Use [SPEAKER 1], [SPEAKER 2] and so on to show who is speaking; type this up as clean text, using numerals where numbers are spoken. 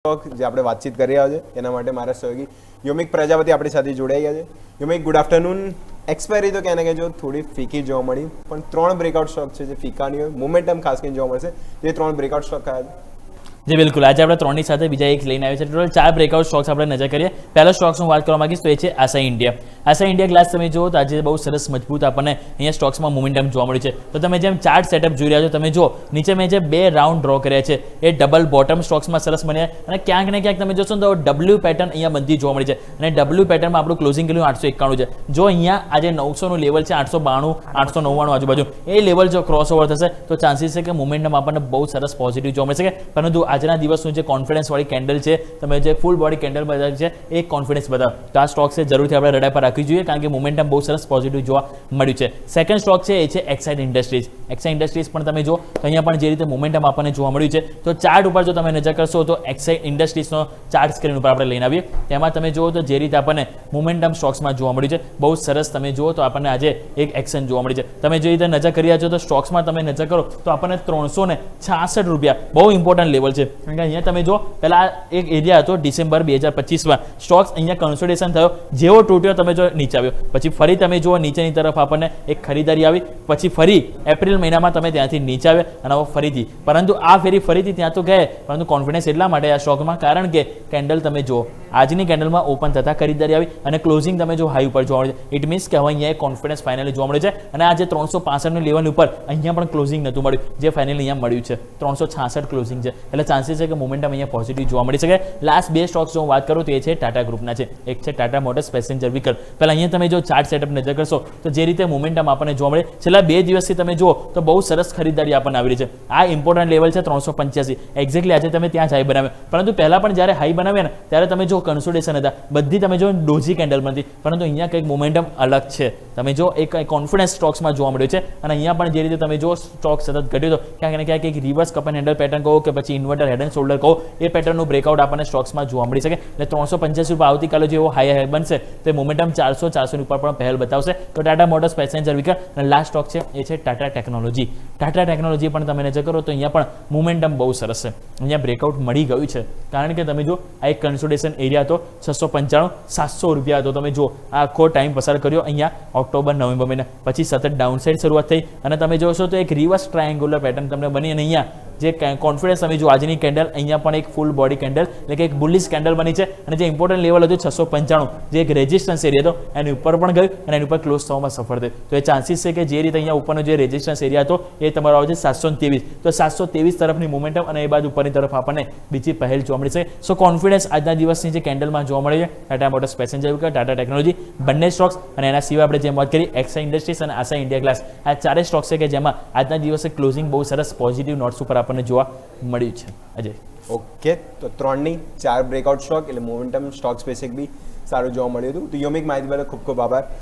[SPEAKER 1] જે આપણે વાતચીત કરી રહ્યા છે એના માટે મારા સહયોગી યોમિક પ્રજાપતિ આપણી સાથે જોડાઈ ગયા છે. યોમિક, ગુડ આફ્ટરનૂન. એક્સપાયરી તો ક્યાં ને ક્યાં જો થોડી ફીકી જોવા મળી, પણ 3 બ્રેકઆઉટ સ્ટોક છે જે ફીકાની હોય, મોમેન્ટમ ખાસ કરીને જોવા મળશે. જે 3 બ્રેકઆઉટ સ્ટોક કયા છે?
[SPEAKER 2] જી બિલકુલ, આજે આપણે 3ની સાથે બીજા એક લઈને આવ્યા છે. ટોટલ 4 બ્રેકઆઉટ સ્ટોક્સ આપણે નજર કરીએ. પહેલો સ્ટોક્સ હું વાત કરવા માંગીશ તો એ છે આશા ઇન્ડિયા. આશા ઇન્ડિયા ગ્લાસ તમે જુઓ તો આજે બહુ સરસ મજબૂત આપણને અહીંયા સ્ટોક્સમાં મોમેન્ટમ જોવા મળ્યું છે. તો તમે જેમ ચાર્ટ સેટઅપ જોઈ રહ્યા છો, તમે જુઓ નીચે મેં જે 2 રાઉન્ડ ડ્રો કર્યા છે એ ડબલ બોટમ સ્ટોક્સમાં સરસ બન્યા, અને ક્યાંક ને ક્યાંક તમે જોશો તો ડબલ્યુ પેટર્ન અહીંયા બનતી જોવા મળી છે. અને ડબલ્યુ પેટર્નમાં આપણું ક્લોઝિંગ કર્યું 891 છે. જો અહીંયા આજે 900નું લેવલ છે, 892 899 આજુબાજુ, એ લેવલ જો ક્રોસ ઓવર થશે તો ચાન્સીસ છે કે મોમેન્ટમ આપણને બહુ સરસ પોઝિટિવ જોવા મળશે. પરંતુ આજના દિવસનું જે કોન્ફિડન્સ વાળી કેન્ડલ છે, તમે જે ફૂલ બોડી કેન્ડલ બતાવી છે એ કોન્ફિડન્સ બતાવો તો આ સ્ટોક છે જરૂરથી આપણે રડાર પર રાખવી જોઈએ, કારણ કે મોમેન્ટમ બહુ સરસ પોઝિટિવ જોવા મળ્યું છે. સેકન્ડ સ્ટોક છે એ છે એક્સાઇડ ઇન્ડસ્ટ્રીઝ. એક્સાઇડ ઇન્ડસ્ટ્રીઝ પણ તમે જો તો અહીંયા પણ જે રીતે મોમેન્ટમ આપણને જોવા મળ્યું છે, તો ચાર્ટ ઉપર જો તમે નજર કરશો તો એક્સાઇડ ઇન્ડસ્ટ્રીઝનો ચાર્ટ સ્ક્રીન ઉપર આપણે લઈને આવીએ, તેમાં તમે જુઓ તો જે રીતે આપણને મોમેન્ટમ સ્ટોક્સમાં જોવા મળ્યું છે, બહુ સરસ તમે જુઓ તો આપણને આજે એક એક્શન જોવા મળી છે. તમે જે રીતે નજર કરી રહ્યા છો તો સ્ટોક્સમાં તમે નજર કરો તો આપણને 366 રૂપિયા બહુ ઇમ્પોર્ટન્ટ લેવલ છે. કારણ કે અહીંયા તમે જો પહેલા એક એરિયા હતો ડિસેમ્બર 2025માં, સ્ટોક્સ અહીંયા કન્સોલિડેશન થયો, જેવો તૂટ્યો તમે જો નીચે આવ્યો, પછી ફરી તમે જુઓ નીચેની તરફ આપણને એક ખરીદારી આવી, પછી ફરી એપ્રિલ મહિનામાં તમે ત્યાંથી નીચે આવ્યા અને હવે ફરીથી, પરંતુ આ ફરીથી ત્યાં તો ગયા, પરંતુ કોન્ફિડન્સ એટલા માટે આ સ્ટોકમાં, કારણ કે કેન્ડલ તમે જુઓ આજની કેન્ડલમાં ઓપન થતા ખરીદારી આવી અને ક્લોઝિંગ તમે જો હાઈ ઉપર જોવા મળે છે. ઇટ મીન્સ કે હવે અહીંયા કોન્ફિડન્સ ફાઇનલી જોવા મળે છે. અને આજે 365નું લેવલ ઉપર અહીંયા પણ ક્લોઝિંગ નહોતું મળ્યું, જે ફાઇનલી અહીંયા મળ્યું છે 366 ક્લોઝિંગ છે. એટલે ચાન્સીસ છે કે મોમેન્ટમ અહીંયા પોઝિટિવ જોવા મળી શકે. લાસ્ટ 2 સ્ટોક્સ જો હું વાત કરું તો એ છે ટાટા ગ્રુપના છે. એક છે ટાટા મોટર્સ પેસેન્જર વ્હીકલ. પહેલાં અહીંયા તમે જો ચાર્ટ સેટઅપ નજર કરશો તો જે રીતે મોમેન્ટમ આપણને જોવા મળે, છેલ્લા 2 દિવસથી તમે જુઓ તો બહુ સરસ ખરીદારી આપણને આવી રહી છે. આ ઇમ્પોર્ટન્ટ લેવલ છે 385. એક્ઝેક્ટલી આજે તમે ત્યાં જ હાઈ બનાવ્યા, પરંતુ પહેલાં પણ જ્યારે હાઈ બનાવ્યા ને ત્યારે તમે જો કન્સોલિડેશન હતા, બધી તમે જો ડોજી કેન્ડલ બનતી, પરંતુ અહીંયા કંઈક મોમેન્ટમ અલગ છે. તમે જો એક કોન્ફિડન્સ સ્ટોક્સમાં જોવા મળ્યો છે. અને અહીંયા પણ જે રીતે તમે જો સ્ટોક સતત ઘટ્યો તો ક્યાંક ને ક્યાંક એક reverse cup and handle pattern કહો કે પછી ઇન્વર્ટર હેડ એન્ડ શોલ્ડર કહો, એ પેટર્નનું બ્રેકઆઉટ આપણને સ્ટોક્સમાં જોવા મળી શકે. એટલે 385 રૂપિયા આવતીકાલે જો એવો હાઈ બનશે તો મોમેન્ટમ 400 ઉપર પણ પહેલ બતાવશે. તો ટાટા મોટર્સ પેસેન્જર વ્હીકલ. અને લાસ્ટ સ્ટોક છે એ છે ટાટા ટેકનોલોજી. ટાટા ટેકનોલોજી પણ તમે નજર કરો તો અહીંયા પણ મોમેન્ટમ બહુ સરસ છે. અહીંયા બ્રેકઆઉટ મળી ગયું છે, કારણ કે તમે જો આ એક કન્સોલિડેશન એરિયા હતો 695 700 રૂપિયા હતો. તમે જો આ આખો ટાઈમ પસાર કર્યો અહીંયા ઓક્ટોબર નવેમ્બર મહિના, પછી સતત ડાઉનસાઇડ શરૂઆત થઈ અને તમે જોશો તો એક રિવર્સ ટ્રાયેંગ્યુલર પેટર્ન તમને બની, અને અહીંયા જે કોન્ફિડન્સ તમે જો આજની કેન્ડલ અહીંયા પણ એક ફૂલ બોડી કેન્ડલ એટલે કે એક બુલિશ કેન્ડલ બની છે. અને જે ઇમ્પોર્ટન્ટ લેવલ હતું 695, જે એક રેઝિસ્ટન્સ એરિયા હતો, એની ઉપર પણ ગયું અને એની ઉપર ક્લોઝ થવામાં સફળ થયું. તો એ ચાન્સીસ છે કે જે રીતે અહીંયા ઉપરનો જે રેઝિસ્ટન્સ એરિયા હતો એ તમારો આવે છે 723. તો 723 તરફની મોમેન્ટમ અને એ બાજુ ઉપરની તરફ આપણને બીજી પહેલ જોવા મળી છે. સો કોન્ફિડન્સ આજના દિવસની જે કેન્ડલમાં જોવા મળે છે Tata motors passenger vehicle, Tata technology, બંને સ્ટોક્સ. અને એના સિવાય આપણે જેમ વાત કરી એક્સા ઇન્ડસ્ટ્રીઝ અને આશા ઇન્ડિયા ગ્લાસ, આ 4 સ્ટોક્સ છે કે જેમાં આજના દિવસે ક્લોઝિંગ બહુ સરસ પોઝિટિવ નોટ્સ ઉપર આપણને જોવા મળ્યું છે. અજય,
[SPEAKER 1] ઓકે, તો 3ની 4 બ્રેકઆઉટ સ્ટોક એટલે મોમેન્ટમ સ્ટોક સ્પેસિફિક બી સારું જોવા મળ્યું હતું. તો યોમિક, માહિતી બદલ ખૂબ ખૂબ આભાર.